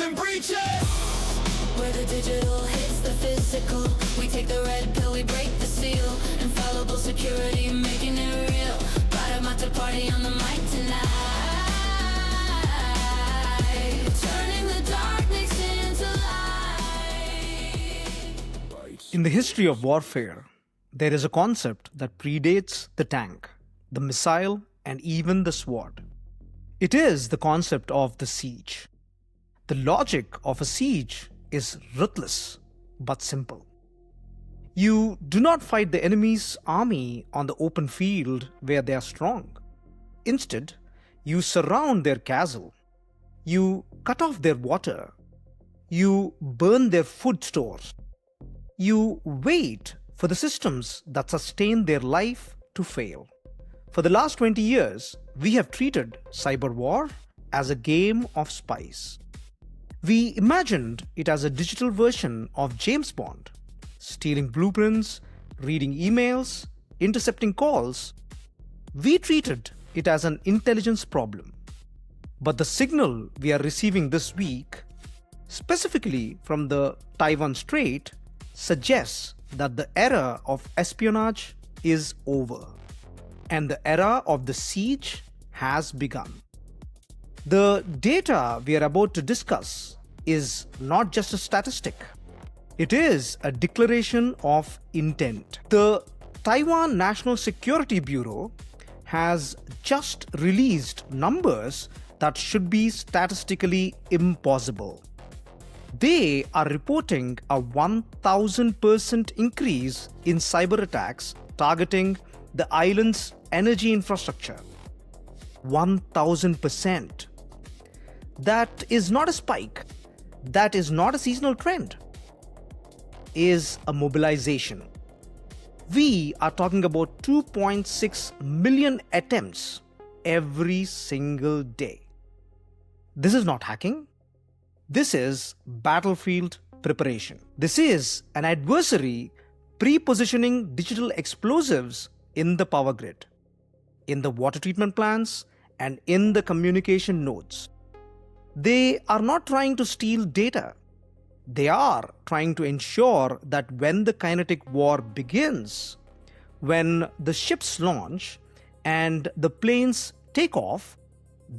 and breaches. Where the digital hits the physical, we take the red pill, we break the seal. Infallible security, making it real. Bharat Mattaparti on the mic tonight. Turning the darkness into light. In the history of warfare, there is a concept that predates the tank, the missile, and even the sword. It is the concept of the siege. The logic of a siege is ruthless but simple. You do not fight the enemy's army on the open field where they are strong. Instead, you surround their castle. You cut off their water. You burn their food stores. You wait for the systems that sustain their life to fail. For the last 20 years, we have treated cyber war as a game of spies. We imagined it as a digital version of James Bond, stealing blueprints, reading emails, intercepting calls. We treated it as an intelligence problem. But the signal we are receiving this week, specifically from the Taiwan Strait, suggests that the era of espionage is over, and the era of the siege has begun. The data we are about to discuss is not just a statistic. It is a declaration of intent. The Taiwan National Security Bureau has just released numbers that should be statistically impossible. They are reporting a 1,000% increase in cyber attacks targeting the island's energy infrastructure. 1,000%. That is not a spike. That is not a seasonal trend. Is a mobilization. We are talking about 2.6 million attempts every single day. This is not hacking. This is battlefield preparation. This is an adversary pre-positioning digital explosives in the power grid, in the water treatment plants, and in the communication nodes. They are not trying to steal data. They are trying to ensure that when the kinetic war begins, when the ships launch and the planes take off,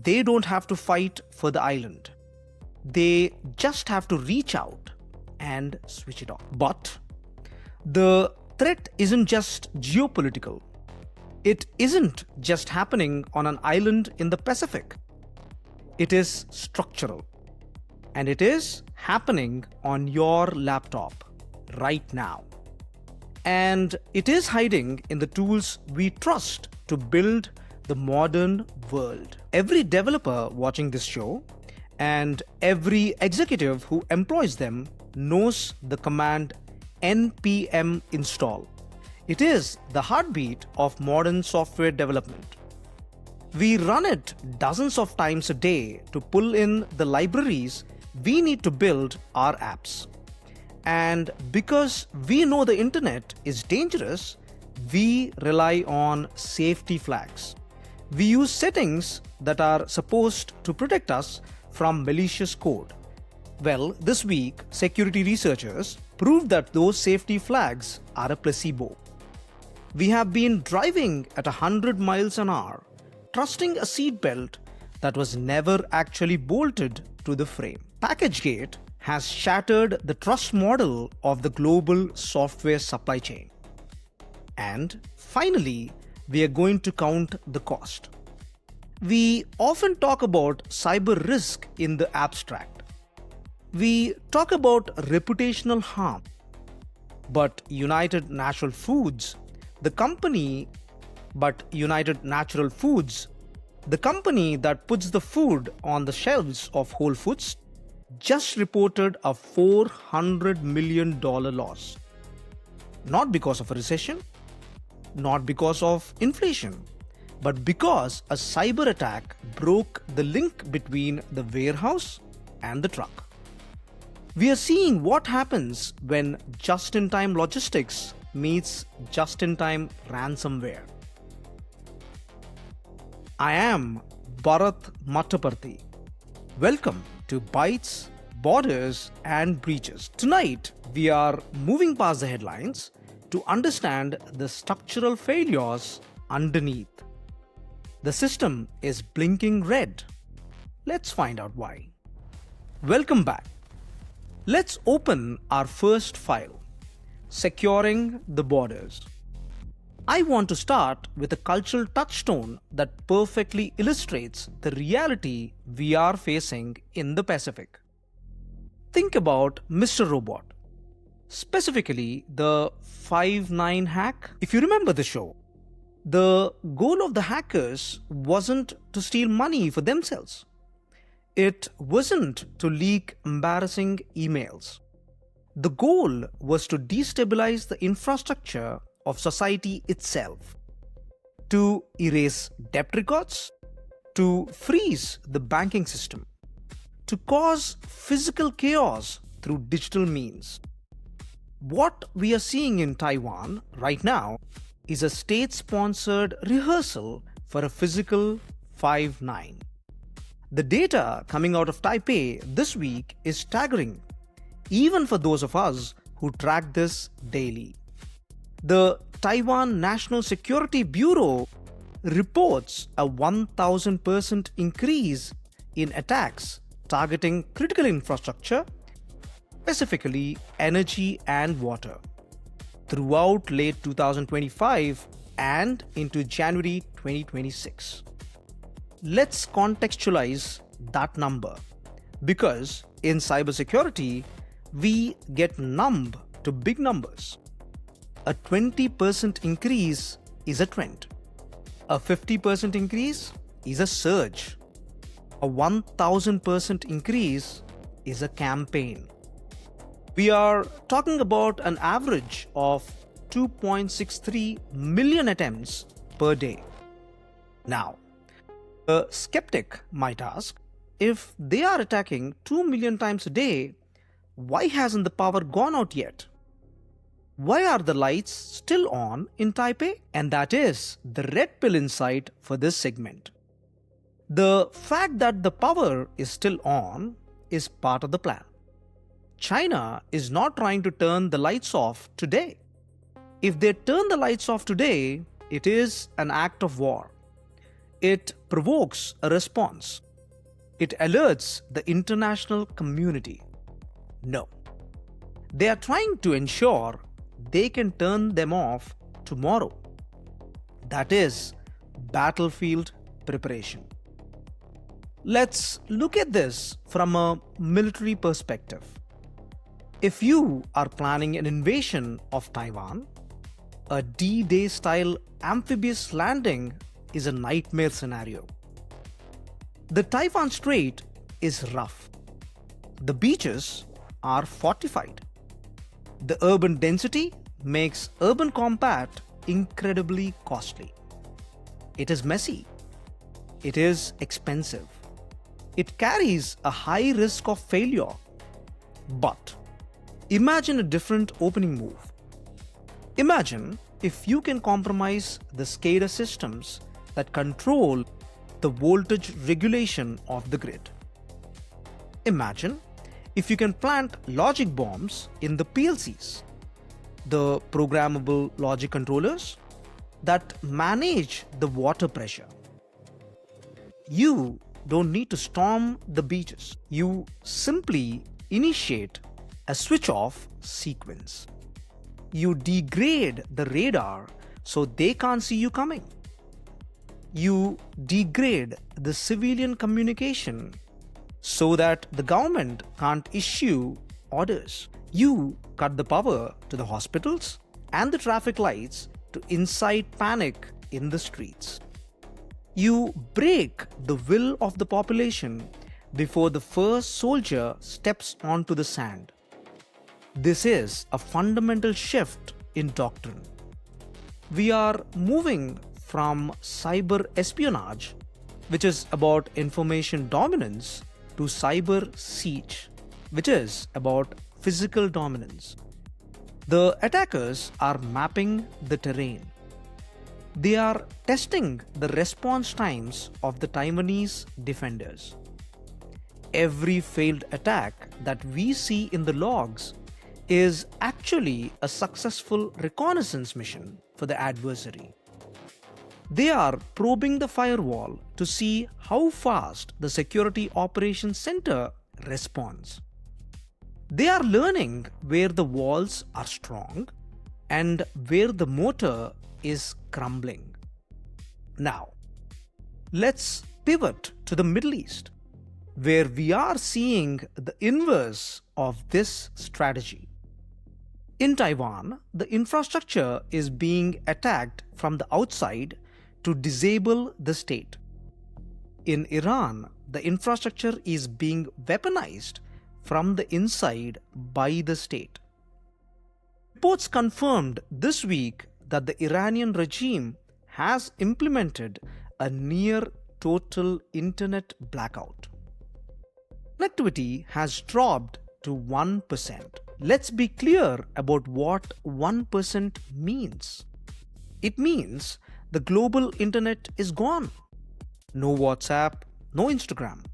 they don't have to fight for the island. They just have to reach out and switch it off. But the threat isn't just geopolitical. It isn't just happening on an island in the Pacific. It is structural. And it is happening on your laptop right now. And it is hiding in the tools we trust to build the modern world. Every developer watching this show and every executive who employs them knows the command npm install. It is the heartbeat of modern software development. We run it dozens of times a day to pull in the libraries we need to build our apps. And because we know the internet is dangerous, we rely on safety flags. We use settings that are supposed to protect us from malicious code. Well, this week, security researchers proved that those safety flags are a placebo. We have been driving at 100 miles an hour, trusting a seatbelt that was never actually bolted to the frame. PackageGate has shattered the trust model of the global software supply chain. And finally, we are going to count the cost. We often talk about cyber risk in the abstract. We talk about reputational harm. But United Natural Foods, the company that puts the food on the shelves of Whole Foods, just reported a $400 million loss. Not because of a recession, not because of inflation, but because a cyber attack broke the link between the warehouse and the truck. We are seeing what happens when just-in-time logistics meets just-in-time ransomware. I am Bharat Mattaparti. Welcome to Bytes, borders, and breaches. Tonight, we are moving past the headlines to understand the structural failures underneath. The system is blinking red. Let's find out why. Welcome back. Let's open our first file, Securing the Borders. I want to start with a cultural touchstone that perfectly illustrates the reality we are facing in the Pacific. Think about Mr. Robot, specifically the 5-9 hack. If you remember the show, the goal of the hackers wasn't to steal money for themselves. It wasn't to leak embarrassing emails. The goal was to destabilize the infrastructure of society itself, to erase debt records, to freeze the banking system, to cause physical chaos through digital means. What we are seeing in Taiwan right now is a state-sponsored rehearsal for a physical 5-9. The data coming out of Taipei this week is staggering, even for those of us who track this daily. The Taiwan National Security Bureau reports a 1,000% increase in attacks targeting critical infrastructure, specifically energy and water, throughout late 2025 and into January 2026. Let's contextualize that number, because in cybersecurity, we get numb to big numbers. A 20% increase is a trend. A 50% increase is a surge. A 1,000% increase is a campaign. We are talking about an average of 2.63 million attempts per day. Now, a skeptic might ask, if they are attacking 2 million times a day, why hasn't the power gone out yet? Why are the lights still on in Taipei? And that is the red pill insight for this segment. The fact that the power is still on is part of the plan. China is not trying to turn the lights off today. If they turn the lights off today, it is an act of war. It provokes a response. It alerts the international community. No. They are trying to ensure they can turn them off tomorrow. That is battlefield preparation. Let's look at this from a military perspective. If you are planning an invasion of Taiwan, a D-Day style amphibious landing is a nightmare scenario. The Taiwan Strait is rough. The beaches are fortified. The urban density makes urban combat incredibly costly. It is messy. It is expensive. It carries a high risk of failure. But imagine a different opening move. Imagine if you can compromise the SCADA systems that control the voltage regulation of the grid. Imagine if you can plant logic bombs in the PLCs, the programmable logic controllers that manage the water pressure. You don't need to storm the beaches. You simply initiate a switch-off sequence. You degrade the radar so they can't see you coming. You degrade the civilian communication so that the government can't issue orders. You cut the power to the hospitals and the traffic lights to incite panic in the streets. You break the will of the population before the first soldier steps onto the sand. This is a fundamental shift in doctrine. We are moving from cyber espionage, which is about information dominance, to cyber siege, which is about physical dominance. The attackers are mapping the terrain. They are testing the response times of the Taiwanese defenders. every failed attack that we see in the logs is actually a successful reconnaissance mission for the adversary. They are probing the firewall to see how fast the Security Operations Center responds. They are learning where the walls are strong and where the mortar is crumbling. Now, let's pivot to the Middle East, where we are seeing the inverse of this strategy. In Taiwan, the infrastructure is being attacked from the outside to disable the state. In Iran, the infrastructure is being weaponized from the inside by the state. Reports confirmed this week that the Iranian regime has implemented a near total internet blackout. Connectivity has dropped to 1%. Let's be clear about what 1% means. It means the global internet is gone. No WhatsApp, no Instagram,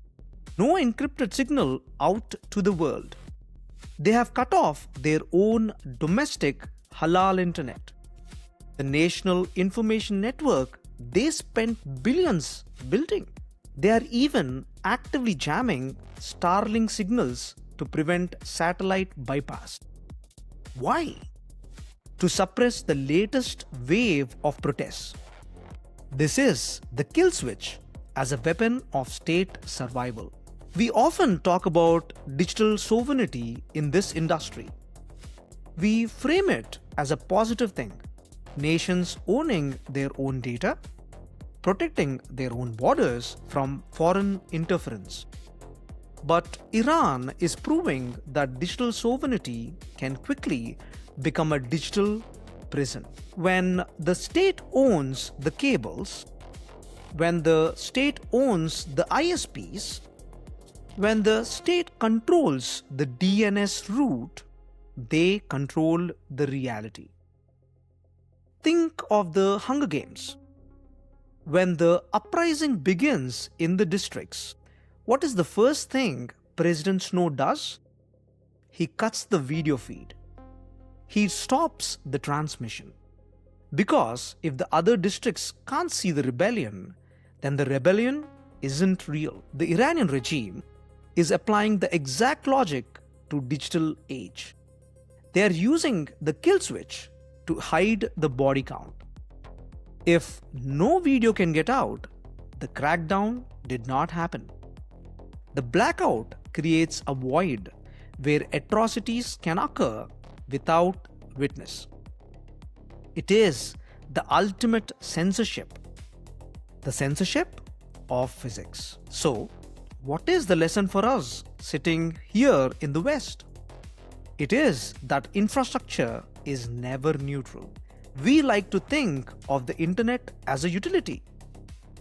no encrypted signal out to the world. They have cut off their own domestic halal internet. The National Information Network they spent billions building. They are even actively jamming Starlink signals to prevent satellite bypass. Why? To suppress the latest wave of protests. This is the kill switch as a weapon of state survival. We often talk about digital sovereignty in this industry. We frame it as a positive thing. Nations owning their own data, protecting their own borders from foreign interference. But Iran is proving that digital sovereignty can quickly become a digital prison. When the state owns the cables, when the state owns the ISPs, when the state controls the DNS route, they control the reality. Think of the Hunger Games. When the uprising begins in the districts, what is the first thing President Snow does? He cuts the video feed. He stops the transmission. Because if the other districts can't see the rebellion, then the rebellion isn't real. The Iranian regime is applying the exact logic to digital age. They are using the kill switch to hide the body count. If no video can get out, the crackdown did not happen. The blackout creates a void where atrocities can occur without witness. It is the ultimate censorship, the censorship of physics. So, what is the lesson for us sitting here in the West? It is that infrastructure is never neutral. We like to think of the internet as a utility,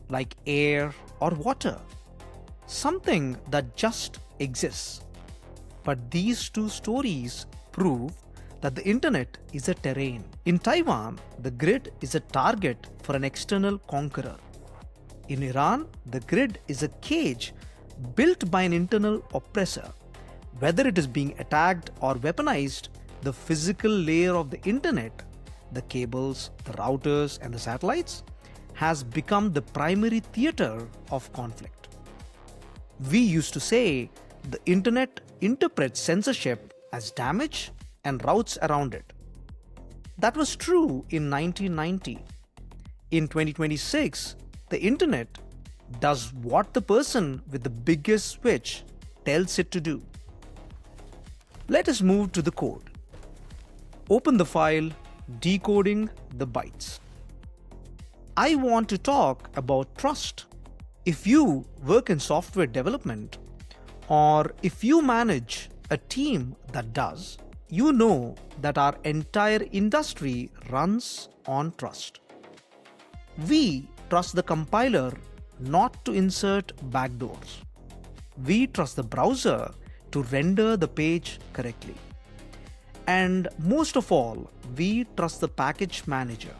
like air or water, something that just exists. But these two stories prove that the internet is a terrain. In Taiwan, the grid is a target for an external conqueror. In Iran, the grid is a cage built by an internal oppressor. Whether it is being attacked or weaponized, the physical layer of the internet, the cables, the routers, and the satellites, has become the primary theater of conflict. We used to say the internet interprets censorship as damage and routes around it. That was true in 1990. In 2026, the internet does what the person with the biggest switch tells it to do. Let us move to the code. Open the file Decoding the Bytes. I want to talk about trust. If you work in software development, or if you manage a team that does, you know that our entire industry runs on trust. We trust the compiler not to insert backdoors. We trust the browser to render the page correctly. And most of all, we trust the package manager.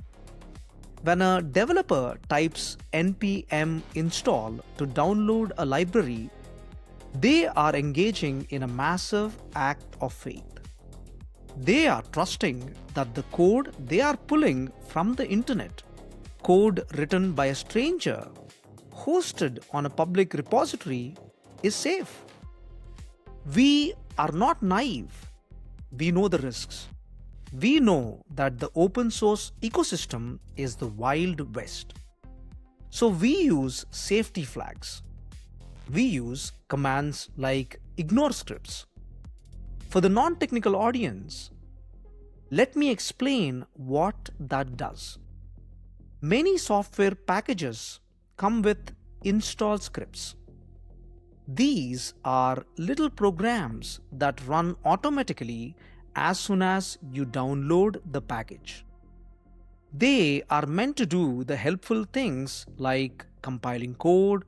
When a developer types npm install to download a library, They are engaging in a massive act of faith. They are trusting that the code they are pulling from the internet, code written by a stranger, hosted on a public repository, is safe. We are not naive. We know the risks. We know that the open source ecosystem is the Wild West. So we use safety flags. We use commands like ignore scripts. For the non-technical audience, let me explain what that does. Many software packages come with install scripts. These are little programs that run automatically as soon as you download the package. They are meant to do the helpful things like compiling code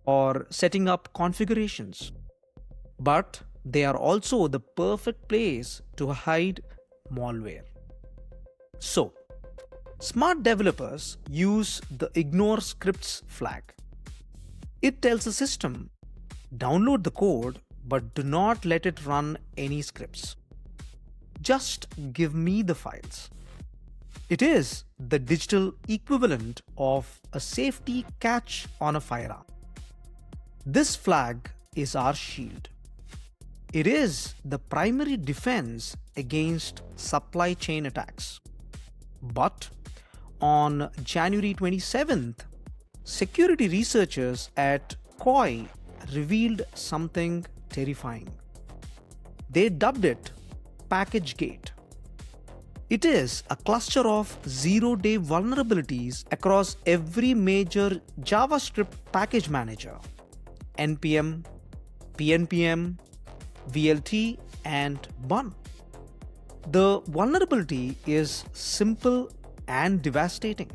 or setting up configurations. But they are also the perfect place to hide malware. So, smart developers use the ignore scripts flag. It tells the system, download the code, but do not let it run any scripts. Just give me the files. It is the digital equivalent of a safety catch on a firearm. This flag is our shield. It is the primary defense against supply chain attacks. But on January 27th, security researchers at COI revealed something terrifying. They dubbed it PackageGate. It is a cluster of zero-day vulnerabilities across every major JavaScript package manager: NPM, PNPM, VLT, and Bun. The vulnerability is simple and devastating.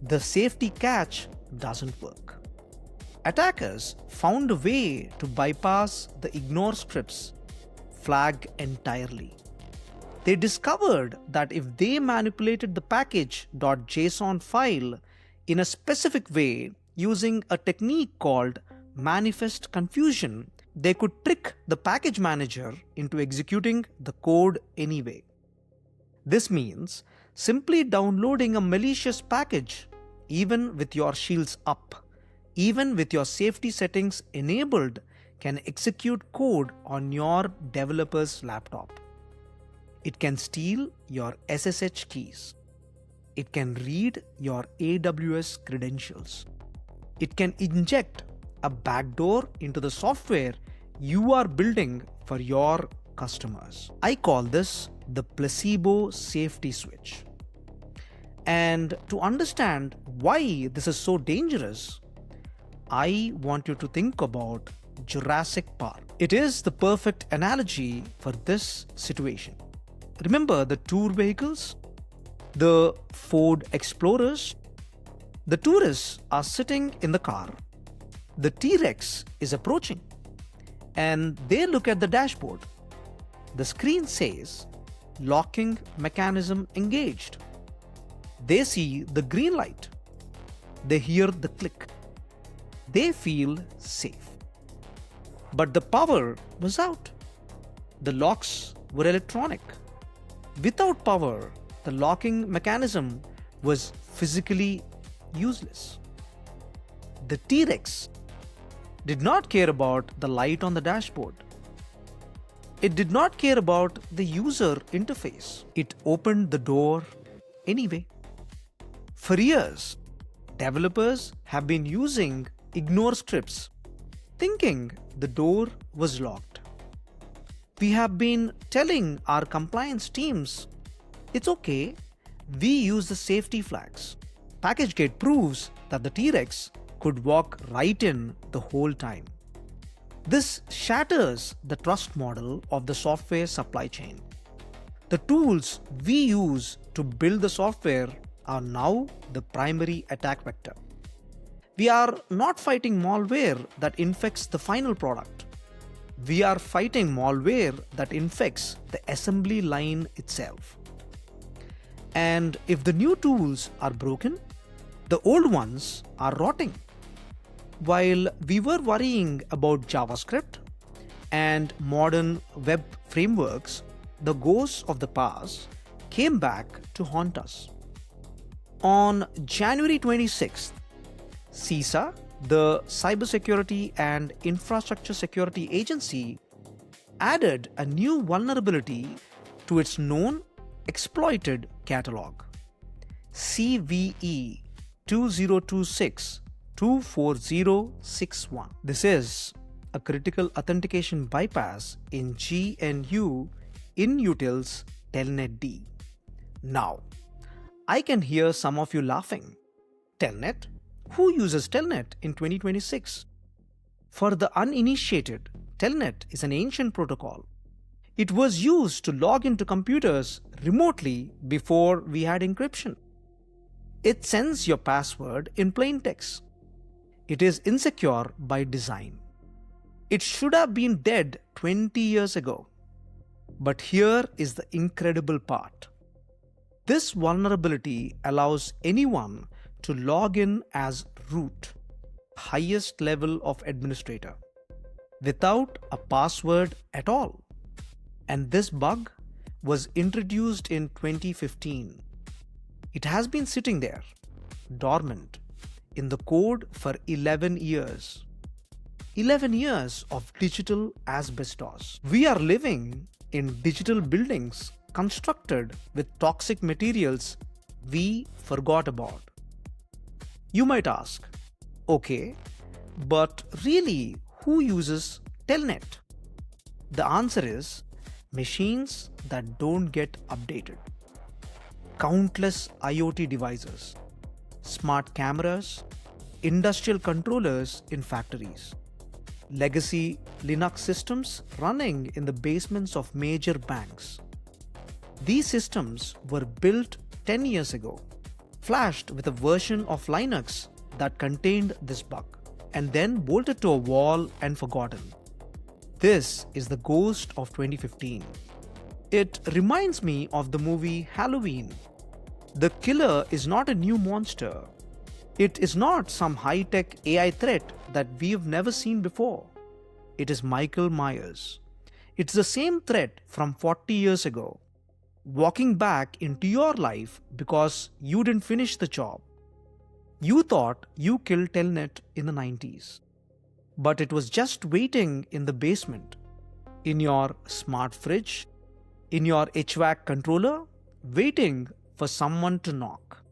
The safety catch doesn't work. Attackers found a way to bypass the ignore scripts flag entirely. They discovered that if they manipulated the package.json file in a specific way using a technique called manifest confusion, they could trick the package manager into executing the code anyway. This means simply downloading a malicious package, even with your shields up, even with your safety settings enabled, can execute code on your developer's laptop. It can steal your SSH keys. It can read your AWS credentials. It can inject a backdoor into the software you are building for your customers. I call this the Placebo Safety Switch. And to understand why this is so dangerous, I want you to think about Jurassic Park. It is the perfect analogy for this situation. Remember the tour vehicles? The Ford Explorers? The tourists are sitting in the car. The T-Rex is approaching, and they look at the dashboard. The screen says, locking mechanism engaged. They see the green light. They hear the click. They feel safe. But the power was out. The locks were electronic. Without power, the locking mechanism was physically useless. The T-Rex did not care about the light on the dashboard. It did not care about the user interface. It opened the door anyway. For years, developers have been using ignore scripts, thinking the door was locked. We have been telling our compliance teams, it's okay, we use the safety flags. PackageGate proves that the T-Rex could walk right in the whole time. This shatters the trust model of the software supply chain. The tools we use to build the software are now the primary attack vector. We are not fighting malware that infects the final product. We are fighting malware that infects the assembly line itself. And if the new tools are broken, the old ones are rotting. While we were worrying about JavaScript and modern web frameworks, the ghosts of the past came back to haunt us. On January 26th, CISA, the Cybersecurity and Infrastructure Security Agency, added a new vulnerability to its known exploited catalog, CVE 2026-24061. This is a critical authentication bypass in GNU InUtils Telnet D. Now, I can hear some of you laughing. Telnet? Who uses Telnet in 2026? For the uninitiated, Telnet is an ancient protocol. It was used to log into computers remotely before we had encryption. It sends your password in plain text. It is insecure by design. It should have been dead 20 years ago. But here is the incredible part. This vulnerability allows anyone to log in as root, highest level of administrator, without a password at all. And this bug was introduced in 2015. It has been sitting there, dormant, in the code for 11 years. 11 years of digital asbestos. We are living in digital buildings constructed with toxic materials we forgot about. You might ask, okay, but really, who uses Telnet? The answer is machines that don't get updated. Countless IoT devices, smart cameras, industrial controllers in factories, legacy Linux systems running in the basements of major banks. These systems were built 10 years ago, flashed with a version of Linux that contained this bug, and then bolted to a wall and forgotten. This is the ghost of 2015. It reminds me of the movie Halloween. The killer is not a new monster. It is not some high-tech AI threat that we've never seen before. It is Michael Myers. It's the same threat from 40 years ago, walking back into your life because you didn't finish the job. You thought you killed Telnet in the 90s, but it was just waiting in the basement, in your smart fridge, in your HVAC controller, waiting for someone to knock.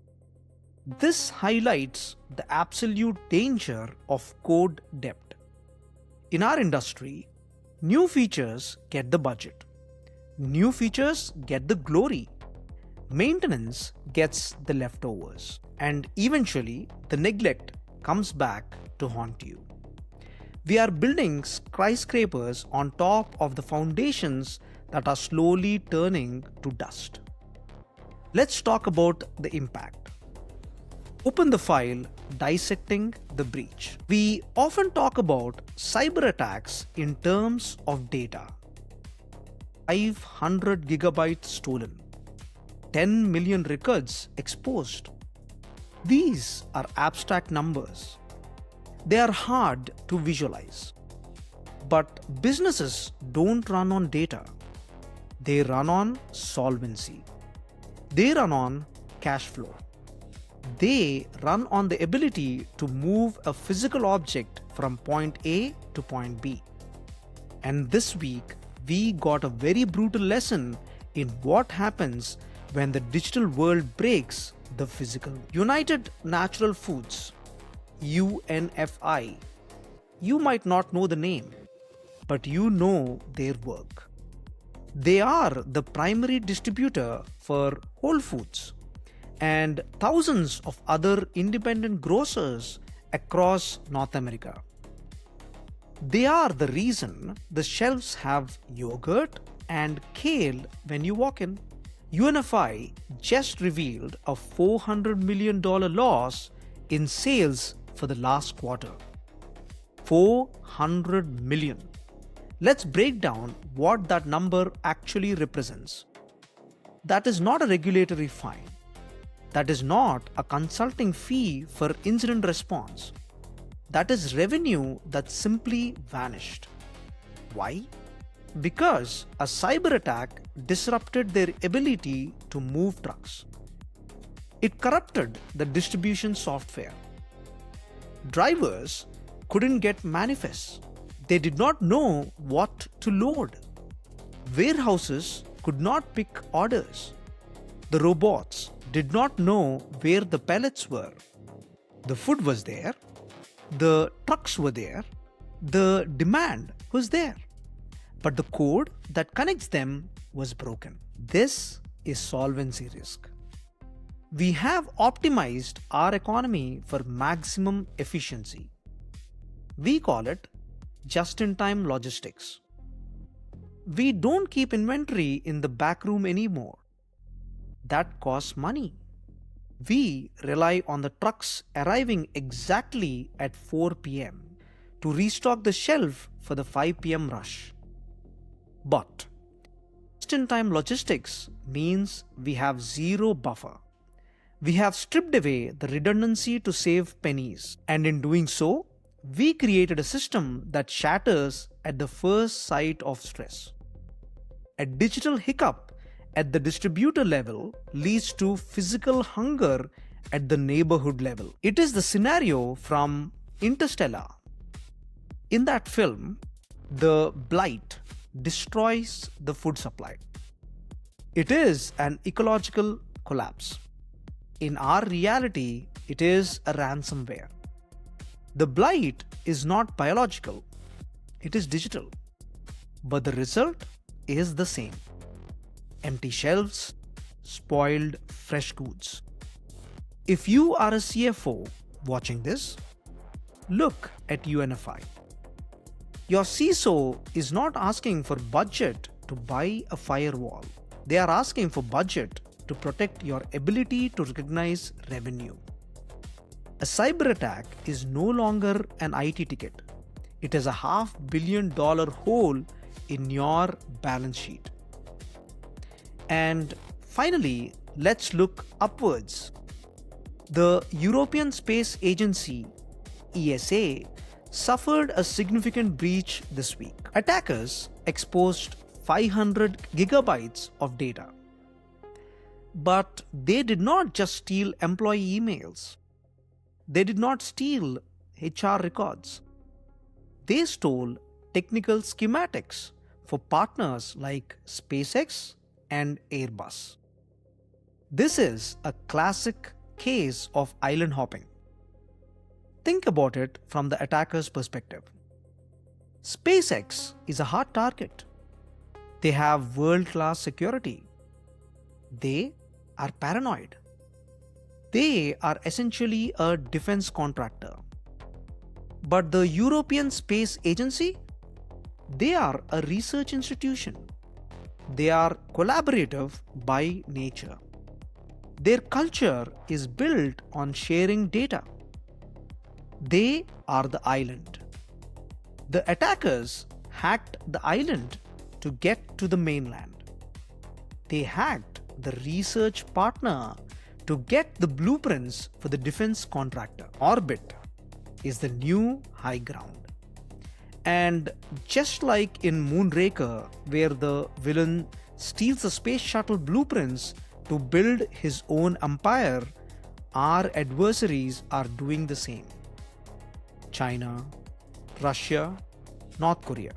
This highlights the absolute danger of code debt. In our industry, new features get the budget. New features get the glory. Maintenance gets the leftovers. And eventually, the neglect comes back to haunt you. We are building skyscrapers on top of the foundations that are slowly turning to dust. Let's talk about the impact. Open the file Dissecting the Breach. We often talk about cyber attacks in terms of data. 500 gigabytes stolen, 10 million records exposed. These are abstract numbers. They are hard to visualize. But businesses don't run on data. They run on solvency. They run on cash flow. They run on the ability to move a physical object from point A to point B. And this week, we got a very brutal lesson in what happens when the digital world breaks the physical. United Natural Foods, UNFI. You might not know the name, but you know their work. They are the primary distributor for Whole Foods and thousands of other independent grocers across North America. They are the reason the shelves have yogurt and kale when you walk in. UNFI just revealed a $400 million loss in sales for the last quarter. 400 million. Let's break down what that number actually represents. That is not a regulatory fine. That is not a consulting fee for incident response. That is revenue that simply vanished. Why? Because a cyber attack disrupted their ability to move trucks. It corrupted the distribution software. Drivers couldn't get manifests. They did not know what to load. Warehouses could not pick orders. The robots did not know where the pallets were. The food was there. The trucks were there. The demand was there. But the code that connects them was broken. This is solvency risk. We have optimized our economy for maximum efficiency. We call it just-in-time logistics. We don't keep inventory in the back room anymore. That costs money. We rely on the trucks arriving exactly at 4 p.m. to restock the shelf for the 5 p.m. rush. But just-in-time logistics means we have zero buffer. We have stripped away the redundancy to save pennies, and in doing so, we created a system that shatters at the first sight of stress. A digital hiccup at the distributor level leads to physical hunger at the neighborhood level. It is the scenario from Interstellar. In that film, the blight destroys the food supply. It is an ecological collapse. In our reality, it is a ransomware. The blight is not biological, it is digital. But the result is the same. Empty shelves, spoiled fresh goods. If you are a CFO watching this, look at UNFI. Your CISO is not asking for budget to buy a firewall. They are asking for budget to protect your ability to recognize revenue. A cyber attack is no longer an IT ticket. It is a $500 million hole in your balance sheet. And finally, let's look upwards. The European Space Agency, ESA, suffered a significant breach this week. Attackers exposed 500 gigabytes of data. But they did not just steal employee emails. They did not steal HR records. They stole technical schematics for partners like SpaceX and Airbus. This is a classic case of island hopping. Think about it from the attacker's perspective. SpaceX is a hard target. They have world-class security. They are paranoid. They are essentially a defense contractor. But the European Space Agency, they are a research institution. They are collaborative by nature. Their culture is built on sharing data. They are the island. The attackers hacked the island to get to the mainland. They hacked the research partner to get the blueprints for the defense contractor. Orbit is the new high ground. And just like in Moonraker, where the villain steals the space shuttle blueprints to build his own empire, our adversaries are doing the same. China, Russia, North Korea.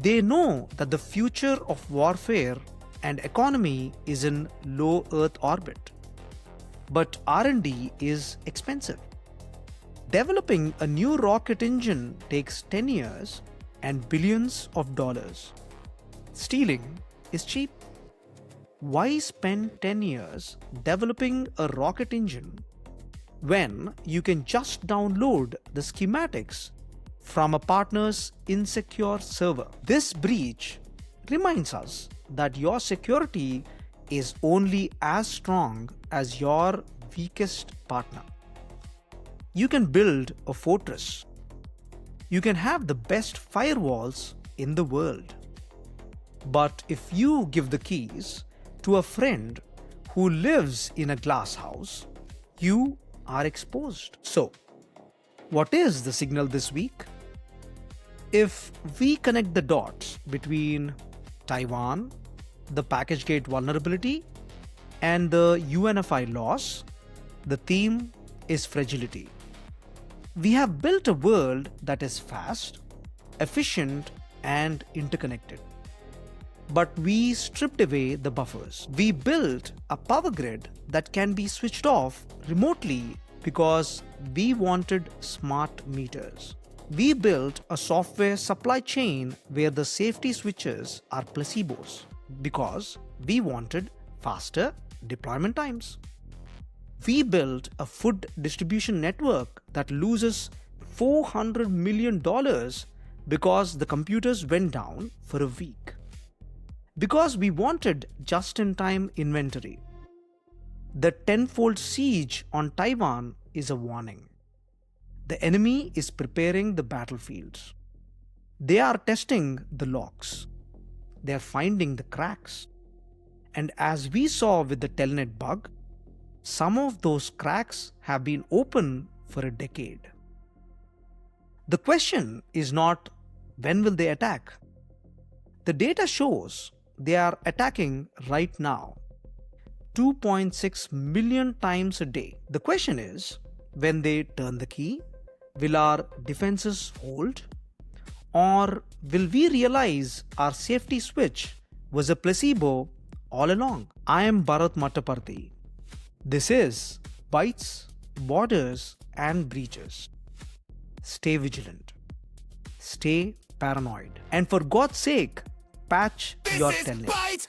They know that the future of warfare and economy is in low Earth orbit. But R&D is expensive. Developing a new rocket engine takes 10 years and billions of dollars. Stealing is cheap. Why spend 10 years developing a rocket engine when you can just download the schematics from a partner's insecure server? This breach reminds us that your security is only as strong as your weakest partner. You can build a fortress. You can have the best firewalls in the world. But if you give the keys to a friend who lives in a glass house, you are exposed. So, What is the signal this week? If we connect the dots between Taiwan, the package gate vulnerability, and the UNFI loss, the theme is fragility. We have built a world that is fast, efficient, and interconnected. But we stripped away the buffers. We built a power grid that can be switched off remotely because we wanted smart meters. We built a software supply chain where the safety switches are placebos because we wanted faster deployment times. We built a food distribution network that loses $400 million because the computers went down for a week. Because we wanted just-in-time inventory. The Tenfold Siege on Taiwan is a warning. The enemy is preparing the battlefields. They are testing the locks. They are finding the cracks. And as we saw with the Telnet bug, some of those cracks have been open for a decade. The question is not when will they attack? The data shows they are attacking right now, 2.6 million times a day. The question is, when they turn the key, will our defenses hold? Or will we realize our safety switch was a placebo all along? I am Bharat Mattaparti. This is Bytes, Borders and Breaches. Stay vigilant. Stay paranoid. And for God's sake, patch your telnet.